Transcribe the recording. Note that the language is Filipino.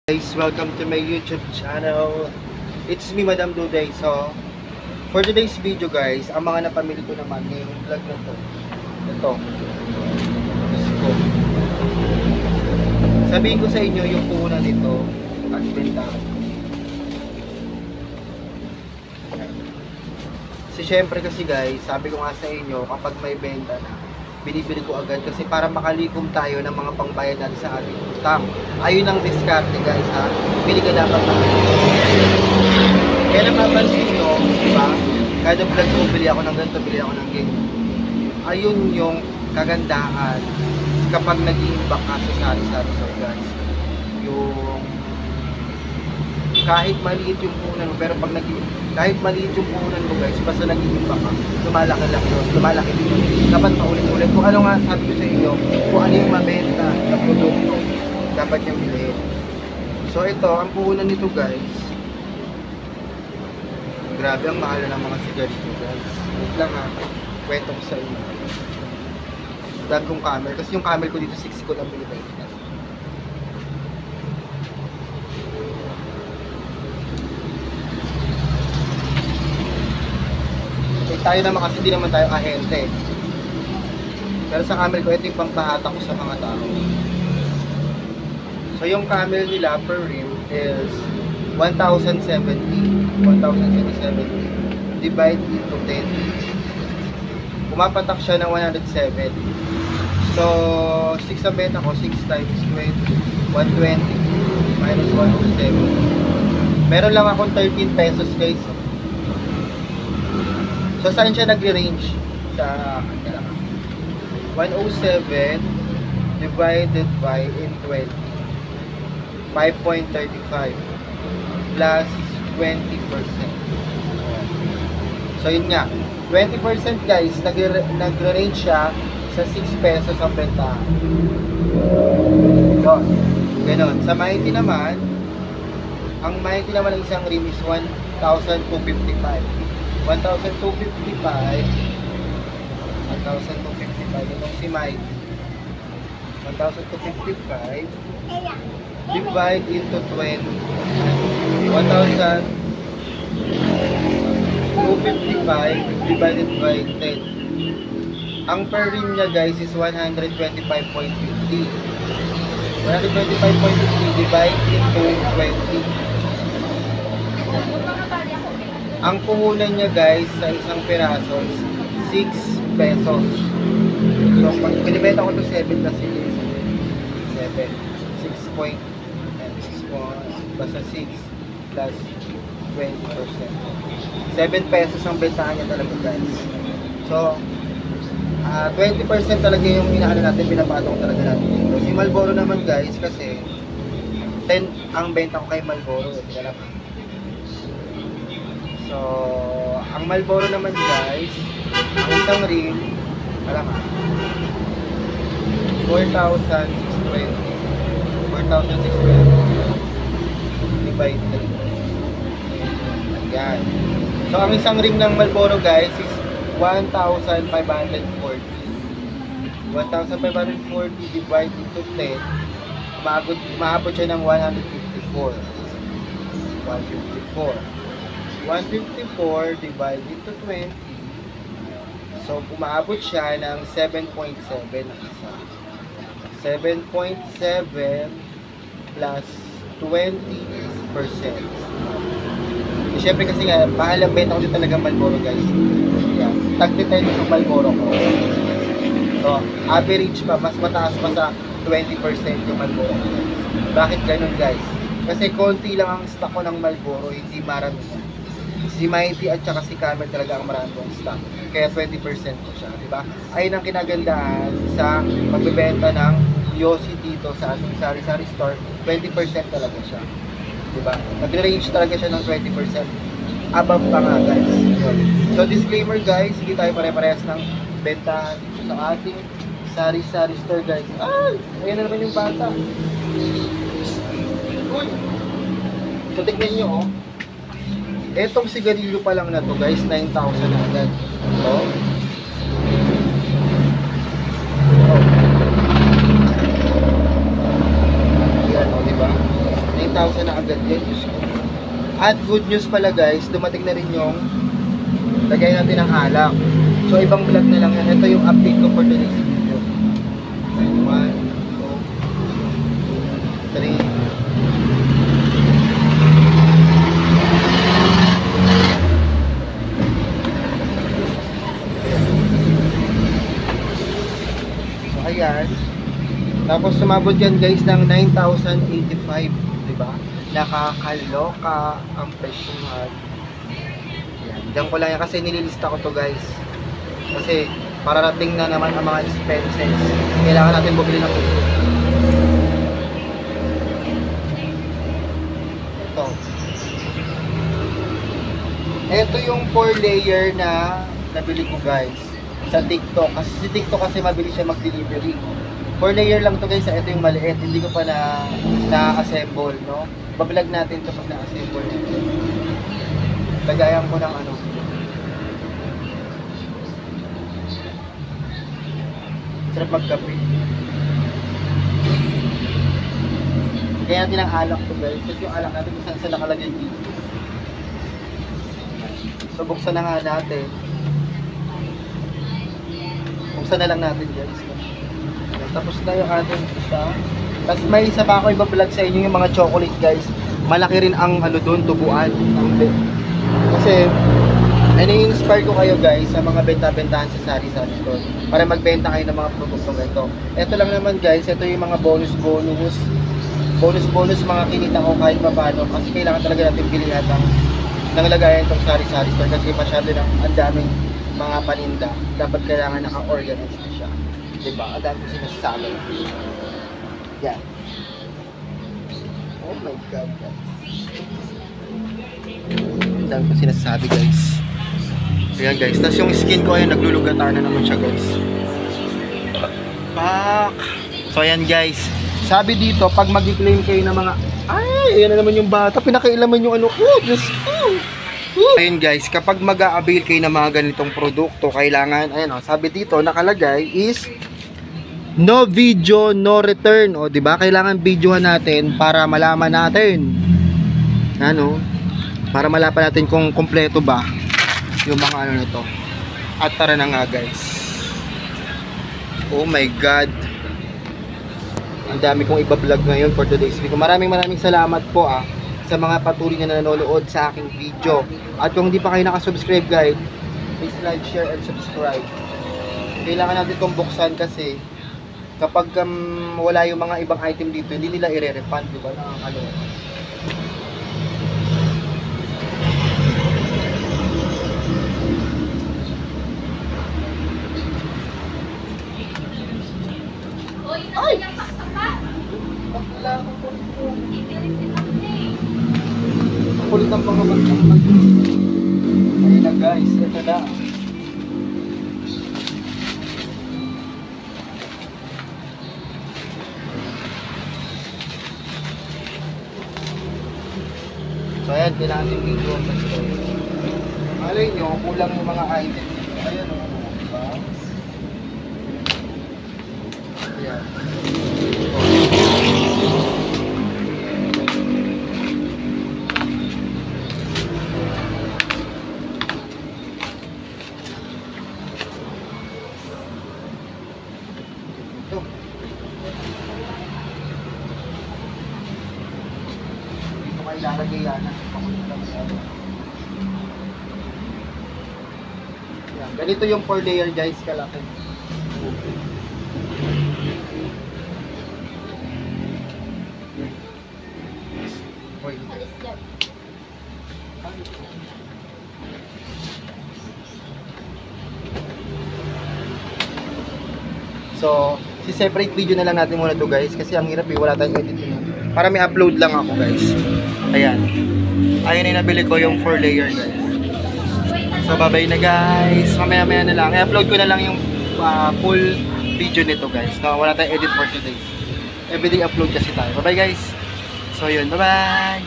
Guys, welcome to my YouTube channel. It's me, Madam Duday. So, for today's video guys, ang mga napamili ko naman ngayong vlog na to. Ito. Ito. Sabihin ko sa inyo yung puhunan nito at bentahan. Kasi syempre kasi guys, sabi ko nga sa inyo, kapag may benta na, binibili ko agad kasi para makalikom tayo ng mga pangbayad natin sa ating utang. Ayun ang diskarte guys ha. Bili ka dapat ng kaya napapansin nyo, diba? Kada vlog ko, bili ako ng ganito, bili ako ng ganyan. Ayun yung kagandahan kapag nag-iimbak ka sa sari-sari store guys. Yung kahit maliit yung puhunan mo, pero pag kahit maliit yung puhunan mo guys, basta nag-iimbak ka, lumalaki-laki yun, lumalaki din yun. Dapat paulit-ulit. Kung ano nga sabi ko sa inyo, kung ano yung mabenta na produkto, dapat yung bilhin. So ito, ang puhunan nito guys, grabe ang mahal ng mga sigarilyo guys. Wait lang ha, kwento ko sa inyo. Dami kong camera, kasi yung camera ko dito 6 ko lang bilhin. Tayo naman kasi hindi naman tayo ahente. Pero sa camel ko, ito yung pampahata ko sa mga tao. So yung camel nila per rim is 1,070. 1,770 divide into 10. Pumapatak siya ng 107. So 6 ang benta ko, 6 times 20, 120 minus 107. Meron lang akong 13 pesos guys. So saan siya nagre-range? Sa 107 divided by 20, 5.35 plus 20%. So yun nga, 20% guys, nagre-range siya sa 6 pesos ang bentahan. So, ganun. Sa Mighty naman, ang Mighty naman ng isang rim is 1,255. 1,255 itong si Mike 1,255 divide into 20 1,255 divided by 10. Ang per rim niya guys is 125.50 divide into 20. Ang puhunan niya guys sa isang piraso is 6 pesos. So pag pinibenta ko to 7 kasi 7 6 point basta 6 plus 20%. 7 pesos ang bentahan niya talaga guys. So 20% talaga yung inaano natin, pinapatong talaga natin dito. Si Marlboro naman guys kasi 10 ang benta ko kay Marlboro. So, ang Marlboro naman guys, ang isang rim, alam ha, 4,620 divide 3. Ayan. So, ang isang rim ng Marlboro guys is 1,540 divide into 10, maabot siya ng 154 divide into 20. So, umaabot siya ng 7.7 ang isa. 7.7 plus 20%. Siyempre kasi nga, mahal ang benta ko dito talaga Marlboro guys. Yeah. Tag-10 yung Marlboro ko. So, average pa, mas mataas pa sa 20% yung Marlboro ko. Bakit ganun guys? Kasi konti lang ang stock ko ng Marlboro, hindi marami. Si Mighty at saka si Camel talaga ang marami kong stock. Kaya 20% ko siya, di ba? Ayun ang kinagandahan sa pagbebenta ng Yossi dito sa ating sari-sari store. 20% talaga siya, di ba? Nag-range talaga siya ng 20%. Above pa nga guys. So disclaimer guys, hindi tayo pare-parehas ng bentahan dito sa ating sari-sari store guys. Ay! Ayan na naman yung bata. Uy! So tignan nyo oh. Etong sigarilyo pa lang na to guys, 9,000 na agad. Oh. Yan, oh, diba? 9,000 na agad yan. Diyos ko. At good news pala guys, dumating na rin yung lagay natin ng alak. So ibang vlog na lang yan. Ito yung update ko for today's video. 1, 2, 3. So ayan. Tapos sumabot yan guys ng 9,085, diba? Nakakaloka ang presyohan. Yan, diyan ko lang yan kasi nililista ko to guys. Kasi pararating na naman ang mga expenses. Kailangan natin bumili ng ito. Ito yung 4 layer na nabili ko guys sa TikTok. Kasi si TikTok kasi mabilis siya mag-delivery. 4 layer lang to guys. Ito yung maliit. Hindi ko pa na-assemble, no? Bablog natin ito pag na-assemble nito. Lagayan ko ng ano. Sarap magkape. Kaya natin ang alak to guys. Kasi yung alak natin kung saan sa nakalagay dito. So buksan na nga natin. Buksan na lang natin guys. Tapos na yung ating isa. Tapos may isa pa ako iba-vlog sa inyo yung mga chocolate guys. Malaki rin ang ano doon, tubuan. Kasi ini-inspire ko kayo guys sa mga benta-bentahan sa sari-sari store para magbenta kayo ng mga produktong ito. Ito lang naman guys, ito yung mga bonus mga kinita ko kahit pa paano kasi kailangan talaga natin pilihan ng lagayan itong sari-sari store kasi masyado lang ang daming mga paninda. Dapat kailangan naka-organize na siya. Diba? Ang dami ko sinasabi. Yan. Oh my God guys. Ang dami ko sinasabi guys. Ayan guys. Tapos yung skin ko ayan naglulugatan na naman siya guys. Pak! So ayan guys. Sabi dito pag mag-claim kayo ng mga ay, ayan na naman yung bata. Pinakailaman yung ano ko. Diyos ko. Ayun guys, kapag mag-a-avail kayo ng mga ganitong produkto, kailangan, ayan o, sabi dito, nakalagay is no video, no return. O, diba? Kailangan videohan natin para malaman natin. Ano? Para malaman natin kung kompleto ba yung mga ano nito. At tara na nga guys. Oh my God. Ang dami kong iba-vlog ngayon for today's video. Maraming salamat po sa mga patuloy na nanonood sa aking video. At kung hindi pa kayo nakasubscribe guys, please like, share, and subscribe. Kailangan natin itong buksan kasi kapag wala yung mga ibang item dito, hindi nila i-refund, diba? Nakakaloka. Ay! Bakla ako po ito. Kulit ang mga magkakal. Ayun na guys, ito na. So ayan, kailangan yung video ang gusto. Malay nyo, kulang yung mga items. Ayan o, diba? Ayan. Ito. Dito kayo lalagay yan. Yan. Ganito yung 4 layer guys, kalaki. So, si-separate video na lang natin muna to guys kasi ang hirap wala tayong edit na. Para may upload lang ako guys. Ayan. Ayan na nabili ko yung 4 layer guys. So, bye-bye na guys. Mamaya-maya na lang. I-upload ko na lang yung full video nito guys. No, wala tayong edit for today. Everyday upload kasi tayo. Bye-bye guys. So, yun. Bye-bye.